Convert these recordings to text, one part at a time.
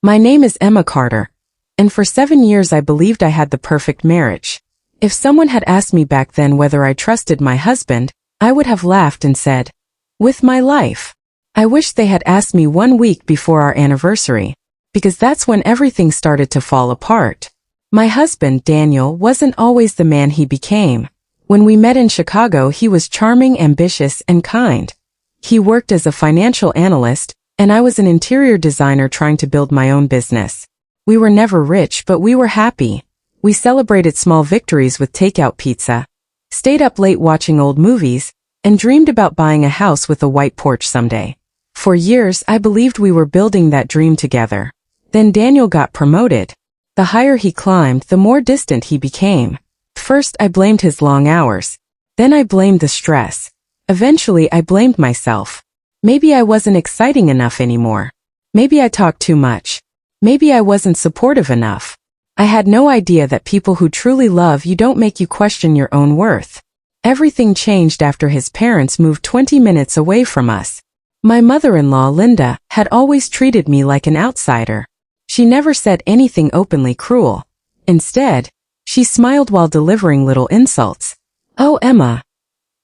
My name is Emma Carter, and for 7 years I believed I had the perfect marriage. If someone had asked me back then whether I trusted my husband, I would have laughed and said, with my life. I wish they had asked me 1 week before our anniversary, because that's when everything started to fall apart. My husband, Daniel, wasn't always the man he became. When we met in Chicago, he was charming, ambitious, and kind. He worked as a financial analyst, and I was an interior designer trying to build my own business. We were never rich, but we were happy. We celebrated small victories with takeout pizza, stayed up late watching old movies, and dreamed about buying a house with a white porch someday. For years, I believed we were building that dream together. Then Daniel got promoted. The higher he climbed, the more distant he became. First, I blamed his long hours. Then I blamed the stress. Eventually, I blamed myself. Maybe I wasn't exciting enough anymore. Maybe I talked too much. Maybe I wasn't supportive enough. I had no idea that people who truly love you don't make you question your own worth. Everything changed after his parents moved 20 minutes away from us. My mother-in-law, Linda, had always treated me like an outsider. She never said anything openly cruel. Instead, she smiled while delivering little insults. "Oh, Emma,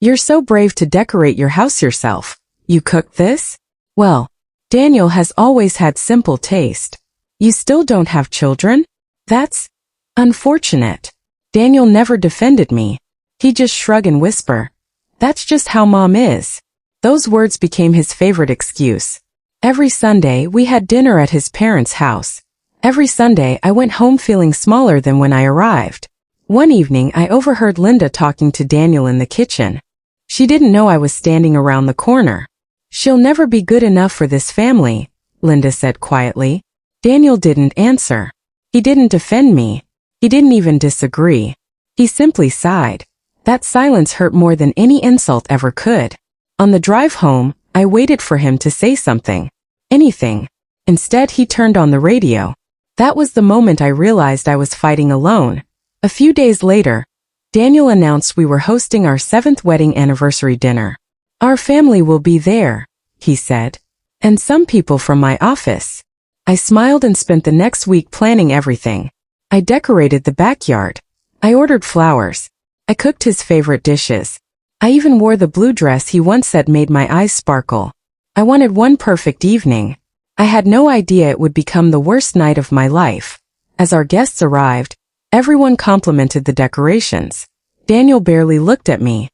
you're so brave to decorate your house yourself. You cooked this? Well, Daniel has always had simple taste. You still don't have children? That's unfortunate." Daniel never defended me. He just shrug and whisper, "That's just how Mom is." Those words became his favorite excuse. Every Sunday, we had dinner at his parents' house. Every Sunday, I went home feeling smaller than when I arrived. One evening, I overheard Linda talking to Daniel in the kitchen. She didn't know I was standing around the corner. "She'll never be good enough for this family," Linda said quietly. Daniel didn't answer. He didn't defend me. He didn't even disagree. He simply sighed. That silence hurt more than any insult ever could. On the drive home, I waited for him to say something. Anything. Instead, he turned on the radio. That was the moment I realized I was fighting alone. A few days later, Daniel announced we were hosting our 7th wedding anniversary dinner. "Our family will be there," he said. "And some people from my office." I smiled and spent the next week planning everything. I decorated the backyard. I ordered flowers. I cooked his favorite dishes. I even wore the blue dress he once said made my eyes sparkle. I wanted one perfect evening. I had no idea it would become the worst night of my life. As our guests arrived, everyone complimented the decorations. Daniel barely looked at me.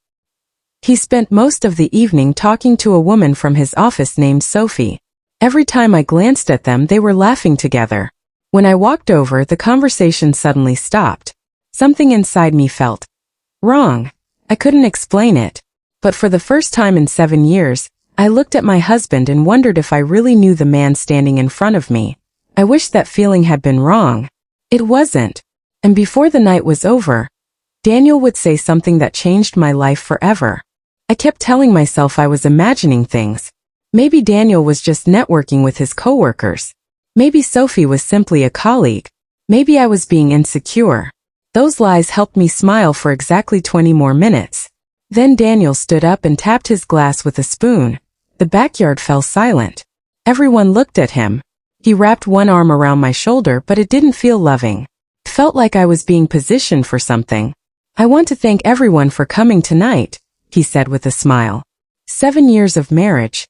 He spent most of the evening talking to a woman from his office named Sophie. Every time I glanced at them, they were laughing together. When I walked over, the conversation suddenly stopped. Something inside me felt wrong. I couldn't explain it. But for the first time in 7 years, I looked at my husband and wondered if I really knew the man standing in front of me. I wished that feeling had been wrong. It wasn't. And before the night was over, Daniel would say something that changed my life forever. I kept telling myself I was imagining things. Maybe Daniel was just networking with his coworkers. Maybe Sophie was simply a colleague. Maybe I was being insecure. Those lies helped me smile for exactly 20 more minutes. Then Daniel stood up and tapped his glass with a spoon. The backyard fell silent. Everyone looked at him. He wrapped one arm around my shoulder, but it didn't feel loving. It felt like I was being positioned for something. "I want to thank everyone for coming tonight," he said with a smile. 7 years of marriage.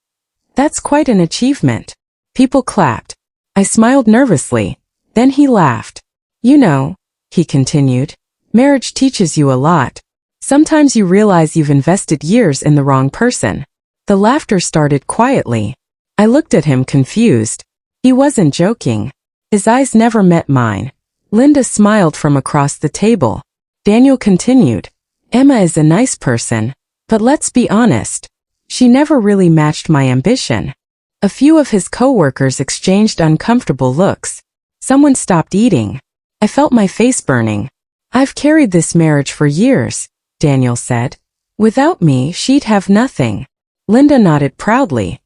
That's quite an achievement. People clapped. I smiled nervously. Then he laughed. "You know," he continued, "marriage teaches you a lot. Sometimes you realize you've invested years in the wrong person." The laughter started quietly. I looked at him confused. He wasn't joking. His eyes never met mine. Linda smiled from across the table. Daniel continued, "Emma is a nice person, but let's be honest. She never really matched my ambition." A few of his coworkers exchanged uncomfortable looks. Someone stopped eating. I felt my face burning. "I've carried this marriage for years," Daniel said. "Without me, she'd have nothing." Linda nodded proudly.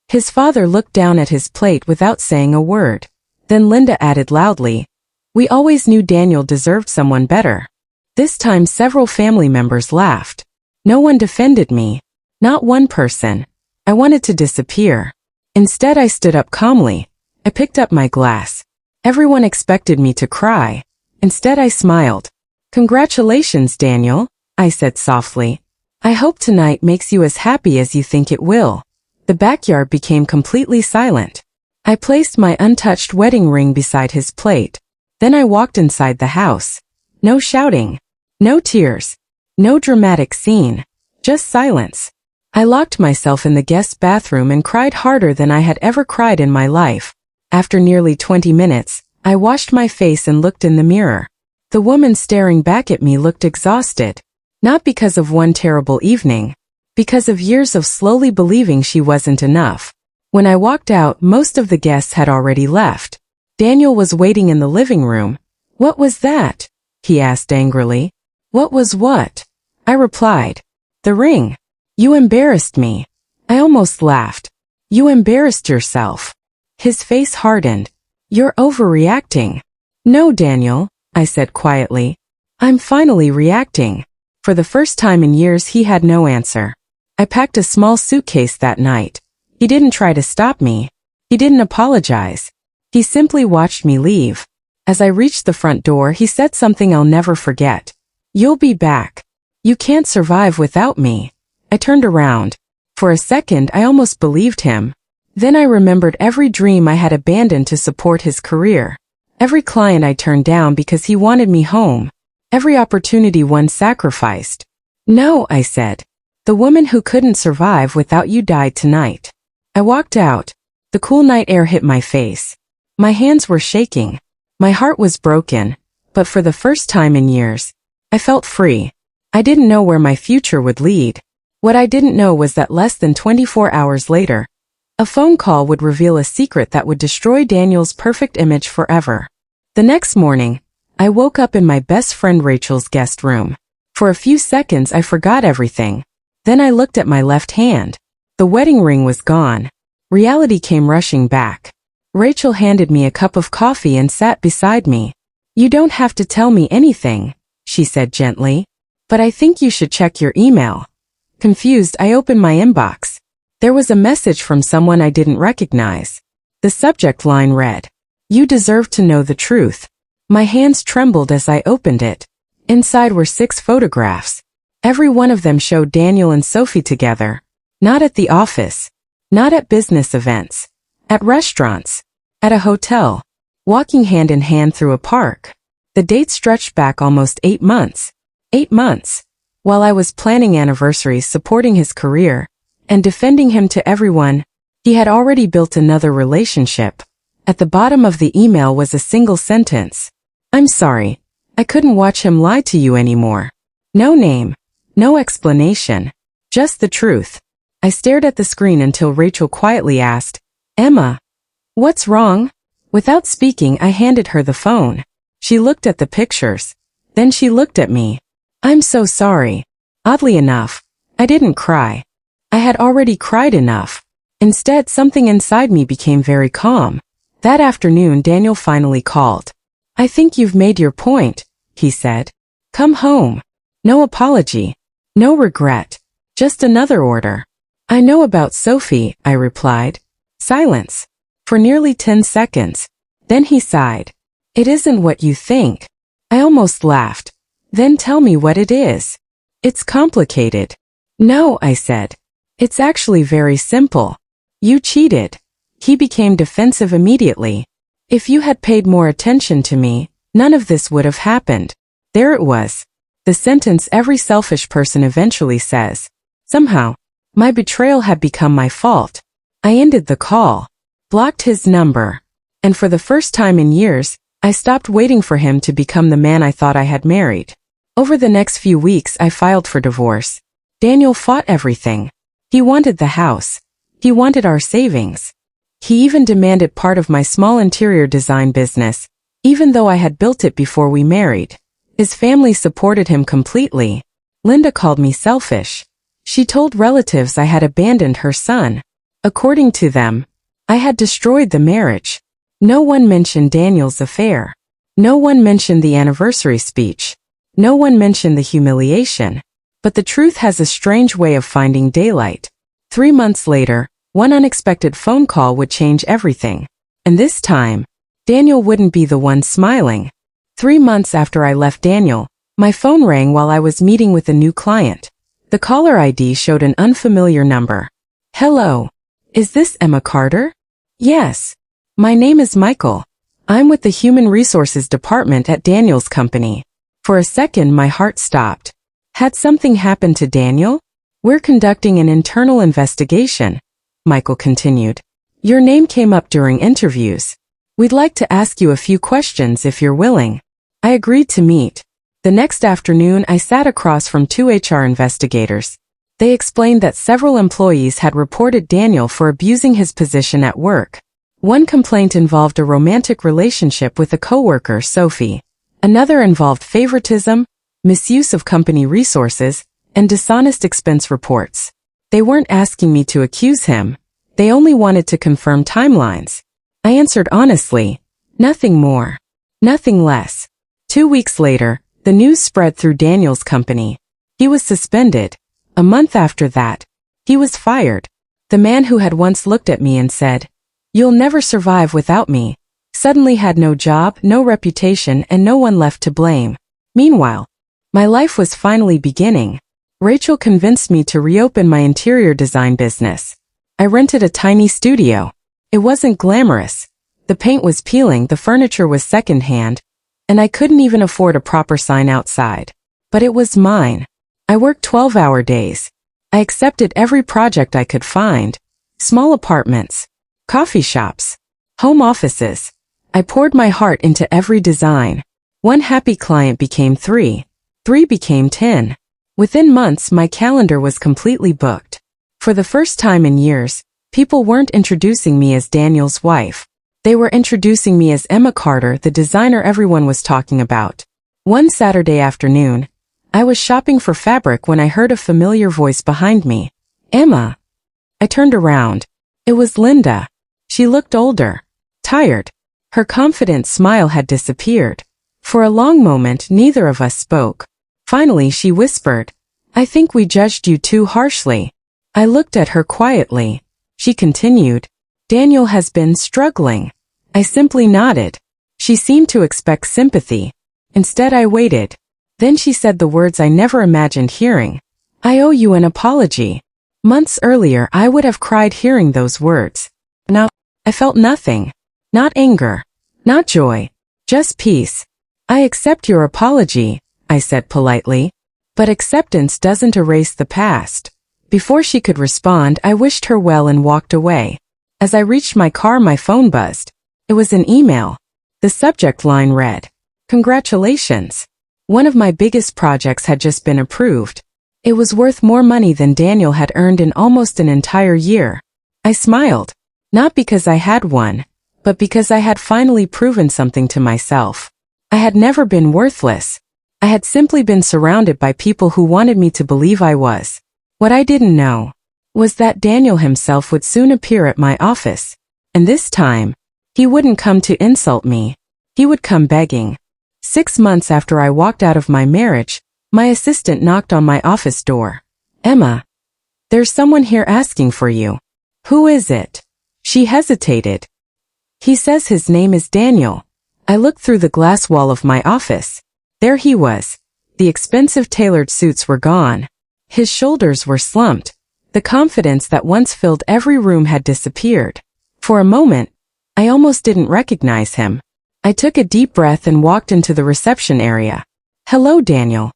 His father looked down at his plate without saying a word. Then Linda added loudly, "We always knew Daniel deserved someone better." This time several family members laughed. No one defended me. Not one person. I wanted to disappear. Instead, I stood up calmly. I picked up my glass. Everyone expected me to cry. Instead, I smiled. "Congratulations, Daniel," I said softly. "I hope tonight makes you as happy as you think it will." The backyard became completely silent. I placed my untouched wedding ring beside his plate. Then I walked inside the house. No shouting. No tears. No dramatic scene. Just silence. I locked myself in the guest bathroom and cried harder than I had ever cried in my life. After nearly 20 minutes, I washed my face and looked in the mirror. The woman staring back at me looked exhausted. Not because of one terrible evening. Because of years of slowly believing she wasn't enough. When I walked out, most of the guests had already left. Daniel was waiting in the living room. "What was that?" he asked angrily. "What was what?" I replied. "The ring. You embarrassed me." I almost laughed. "You embarrassed yourself." His face hardened. "You're overreacting." "No, Daniel," I said quietly. "I'm finally reacting." For the first time in years, he had no answer. I packed a small suitcase that night. He didn't try to stop me. He didn't apologize. He simply watched me leave. As I reached the front door, he said something I'll never forget. "You'll be back. You can't survive without me." I turned around. For a second, I almost believed him. Then I remembered every dream I had abandoned to support his career. Every client I turned down because he wanted me home. Every opportunity one sacrificed. "No," I said. "The woman who couldn't survive without you died tonight." I walked out. The cool night air hit my face. My hands were shaking. My heart was broken. But for the first time in years, I felt free. I didn't know where my future would lead. What I didn't know was that less than 24 hours later, a phone call would reveal a secret that would destroy Daniel's perfect image forever. The next morning, I woke up in my best friend Rachel's guest room. For a few seconds, I forgot everything. Then I looked at my left hand. The wedding ring was gone. Reality came rushing back. Rachel handed me a cup of coffee and sat beside me. "You don't have to tell me anything," she said gently. "But I think you should check your email." Confused, I opened my inbox. There was a message from someone I didn't recognize. The subject line read, "You deserve to know the truth." My hands trembled as I opened it. Inside were 6 photographs. Every one of them showed Daniel and Sophie together. Not at the office. Not at business events. At restaurants. At a hotel. Walking hand in hand through a park. The date stretched back almost 8 months. 8 months. While I was planning anniversaries, supporting his career, and defending him to everyone, he had already built another relationship. At the bottom of the email was a single sentence. "I'm sorry. I couldn't watch him lie to you anymore." No name. No explanation. Just the truth. I stared at the screen until Rachel quietly asked, "Emma, what's wrong?" Without speaking, I handed her the phone. She looked at the pictures. Then she looked at me. "I'm so sorry." Oddly enough, I didn't cry. I had already cried enough. Instead, something inside me became very calm. That afternoon, Daniel finally called. "I think you've made your point," he said. "Come home." No apology. No regret. Just another order. "I know about Sophie," I replied. Silence. For nearly 10 seconds. Then he sighed. "It isn't what you think." I almost laughed. "Then tell me what it is." "It's complicated." "No," I said. "It's actually very simple. You cheated." He became defensive immediately. "If you had paid more attention to me, none of this would have happened." There it was. The sentence every selfish person eventually says. Somehow, my betrayal had become my fault. I ended the call. Blocked his number. And for the first time in years, I stopped waiting for him to become the man I thought I had married. Over the next few weeks, I filed for divorce. Daniel fought everything. He wanted the house. He wanted our savings. He even demanded part of my small interior design business, even though I had built it before we married. His family supported him completely. Linda called me selfish. She told relatives I had abandoned her son. According to them, I had destroyed the marriage. No one mentioned Daniel's affair. No one mentioned the anniversary speech. No one mentioned the humiliation. But the truth has a strange way of finding daylight. 3 months later, one unexpected phone call would change everything. And this time, Daniel wouldn't be the one smiling. 3 months after I left Daniel, my phone rang while I was meeting with a new client. The caller ID showed an unfamiliar number. Hello. Is this Emma Carter? Yes. My name is Michael. I'm with the Human Resources Department at Daniel's company. For a second, my heart stopped. Had something happened to Daniel? We're conducting an internal investigation, Michael continued. Your name came up during interviews. We'd like to ask you a few questions if you're willing. I agreed to meet. The next afternoon, I sat across from 2 HR investigators. They explained that several employees had reported Daniel for abusing his position at work. One complaint involved a romantic relationship with a coworker, Sophie. Another involved favoritism, misuse of company resources, and dishonest expense reports. They weren't asking me to accuse him. They only wanted to confirm timelines. I answered honestly, nothing more, nothing less. 2 weeks later, the news spread through Daniel's company. He was suspended. A month after that, he was fired. The man who had once looked at me and said, "You'll never survive without me," suddenly had no job, no reputation, and no one left to blame. Meanwhile, my life was finally beginning. Rachel convinced me to reopen my interior design business. I rented a tiny studio. It wasn't glamorous. The paint was peeling, the furniture was secondhand, and I couldn't even afford a proper sign outside. But it was mine. I worked 12-hour days. I accepted every project I could find. Small apartments, coffee shops, home offices. I poured my heart into every design. One happy client became 3. 3 became 10. Within months, my calendar was completely booked. For the first time in years, people weren't introducing me as Daniel's wife. They were introducing me as Emma Carter, the designer everyone was talking about. One Saturday afternoon, I was shopping for fabric when I heard a familiar voice behind me. Emma. I turned around. It was Linda. She looked older, tired. Her confident smile had disappeared. For a long moment, neither of us spoke. Finally, she whispered, "I think we judged you too harshly." I looked at her quietly. She continued, "Daniel has been struggling." I simply nodded. She seemed to expect sympathy. Instead, I waited. Then she said the words I never imagined hearing. "I owe you an apology." Months earlier, I would have cried hearing those words. Now, I felt nothing. Not anger. Not joy. Just peace. "I accept your apology," I said politely. But acceptance doesn't erase the past. Before she could respond, I wished her well and walked away. As I reached my car, my phone buzzed. It was an email. The subject line read, "Congratulations. One of my biggest projects had just been approved. It was worth more money than Daniel had earned in almost an entire year." I smiled. Not because I had won, but because I had finally proven something to myself. I had never been worthless. I had simply been surrounded by people who wanted me to believe I was. What I didn't know was that Daniel himself would soon appear at my office. And this time, he wouldn't come to insult me. He would come begging. 6 months after I walked out of my marriage, my assistant knocked on my office door. "Emma, there's someone here asking for you." "Who is it?" She hesitated. "He says his name is Daniel." I looked through the glass wall of my office. There he was. The expensive tailored suits were gone. His shoulders were slumped. The confidence that once filled every room had disappeared. For a moment, I almost didn't recognize him. I took a deep breath and walked into the reception area. "Hello, Daniel."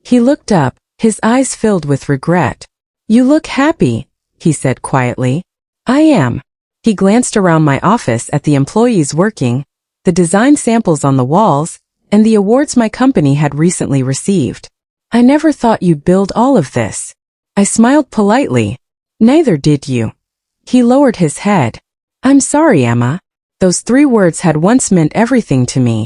He looked up, his eyes filled with regret. "You look happy," he said quietly. "I am." He glanced around my office at the employees working, the design samples on the walls, and the awards my company had recently received. "I never thought you'd build all of this." I smiled politely. "Neither did you." He lowered his head. "I'm sorry, Emma." Those 3 words had once meant everything to me.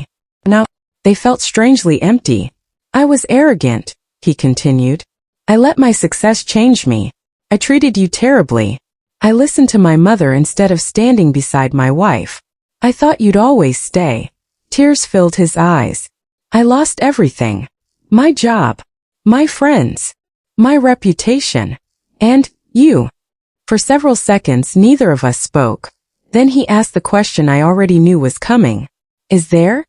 Now, they felt strangely empty. "I was arrogant," he continued. "I let my success change me. I treated you terribly. I listened to my mother instead of standing beside my wife. I thought you'd always stay." Tears filled his eyes. "I lost everything. My job. My friends. My reputation. And you." For several seconds, neither of us spoke. Then he asked the question I already knew was coming. Is there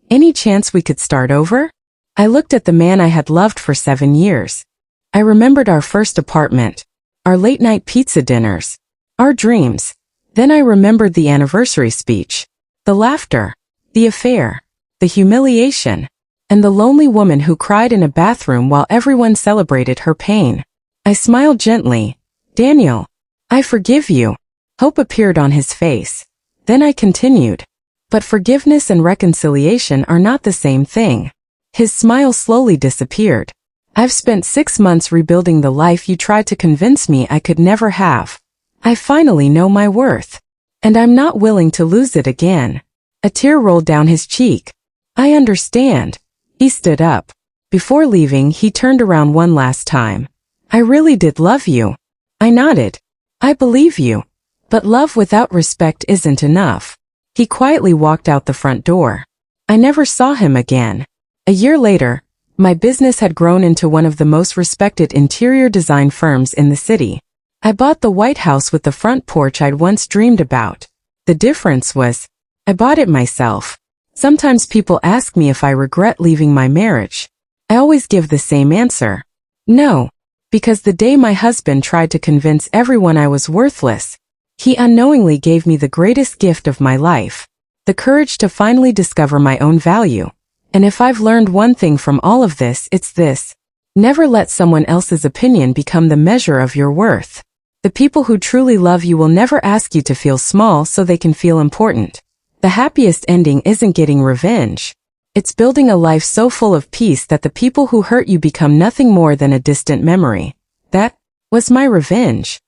any chance we could start over? I looked at the man I had loved for 7 years. I remembered our first apartment, our late-night pizza dinners, our dreams. Then I remembered the anniversary speech, the laughter, the affair, the humiliation, and the lonely woman who cried in a bathroom while everyone celebrated her pain. I smiled gently. Daniel, I forgive you. Hope appeared on his face. Then I continued. But forgiveness and reconciliation are not the same thing. His smile slowly disappeared. I've spent 6 months rebuilding the life you tried to convince me I could never have. I finally know my worth. And I'm not willing to lose it again. A tear rolled down his cheek. I understand. He stood up. Before leaving, he turned around one last time. I really did love you. I nodded. I believe you. But love without respect isn't enough. He quietly walked out the front door. I never saw him again. A year later, my business had grown into one of the most respected interior design firms in the city. I bought the White House with the front porch I'd once dreamed about. The difference was, I bought it myself. Sometimes people ask me if I regret leaving my marriage. I always give the same answer. No. Because the day my husband tried to convince everyone I was worthless, he unknowingly gave me the greatest gift of my life, the courage to finally discover my own value. And if I've learned one thing from all of this, it's this. Never let someone else's opinion become the measure of your worth. The people who truly love you will never ask you to feel small so they can feel important. The happiest ending isn't getting revenge. It's building a life so full of peace that the people who hurt you become nothing more than a distant memory. That was my revenge.